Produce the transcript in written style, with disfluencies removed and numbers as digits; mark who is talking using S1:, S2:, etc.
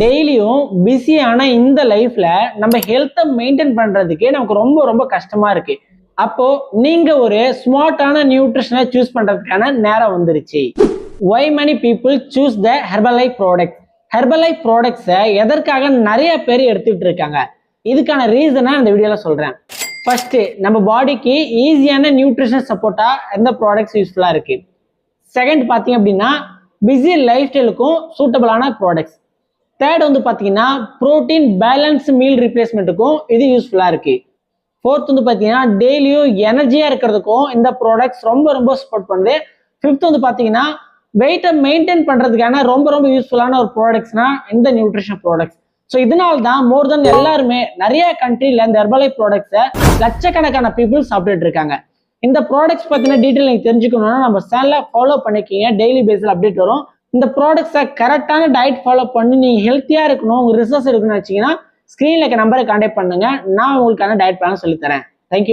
S1: டெய்லியும் பிஸியான இந்த லைஃப்ல நம்ம ஹெல்த்தை மெயின்டைன் பண்றதுக்கு நமக்கு ரொம்ப ரொம்ப கஷ்டமா இருக்கு. அப்போ நீங்க ஒரு ஸ்மார்ட்டான நியூட்ரிஷனை சூஸ் பண்றதுக்கான நேரம் வந்துருச்சு. Why many people choose the Herbalife product? Herbalife ப்ராடக்ட்ஸை எதற்காக நிறைய பேர் எடுத்துட்டு இருக்காங்க, இதுக்கான ரீசனை இந்த வீடியோல சொல்றேன். ஃபர்ஸ்ட், நம்ம பாடிக்கு ஈஸியான நியூட்ரிஷன் சப்போர்ட்டா எந்த ப்ராடக்ட்ஸ் யூஸ்ஃபுல்லா இருக்கு. செகண்ட் பார்த்தீங்க அப்படின்னா பிஸி லைஃப் ஸ்டைலுக்கும் சூட்டபிளான ப்ராடக்ட்ஸ். தேர்ட் வந்து பார்த்தீங்கன்னா ப்ரோட்டீன் பேலன்ஸ் மீல் ரீப்ளேஸ்மெண்ட்டுக்கும் இது யூஸ்ஃபுல்லாக இருக்கு. ஃபோர்த் வந்து பார்த்தீங்கன்னா டெய்லியும் எனர்ஜியாக இருக்கிறதுக்கும் இந்த ப்ராடக்ட்ஸ் ரொம்ப ரொம்ப சப்போர்ட் பண்ணுது. ஃபிஃப்த் வந்து பார்த்தீங்கன்னா வெயிட்டை மெயின்டைன் பண்ணுறதுக்கான ரொம்ப ரொம்ப யூஸ்ஃபுல்லான ஒரு ப்ராடக்ட்ஸ்னா இந்த நியூட்ரிஷன் ப்ராடக்ட்ஸ். ஸோ இதனால தான் மோர் தென் எல்லாருமே நிறைய கண்ட்ரியில் இந்த ஹெர்பலைஃப் ப்ராடக்ட்ஸை லட்சக்கணக்கான பீப்புள் சாப்பிட்டுட்டு இருக்காங்க. இந்த ப்ராடக்ட்ஸ் பற்றின டீட்டெயில் நீங்கள் தெரிஞ்சுக்கணும்னா நம்ம சேனலை ஃபாலோ பண்ணிக்கிங்க. டெய்லி பேஸில் அப்டேட் வரும். இந்த ப்ராடக்ட்ஸை கரெக்டான டயட் ஃபாலோ பண்ணி நீங்கள் ஹெல்த்தியாக இருக்கணும், உங்கள் ரிசல்ட்ஸ் எடுக்கணும்னு வச்சிங்கன்னா ஸ்க்ரீனில் இருக்க நம்பரை கான்டாக்ட் பண்ணுங்க. நான் உங்களுக்கான டயட் பிளான் சொல்லித்தரேன். தேங்க்யூ.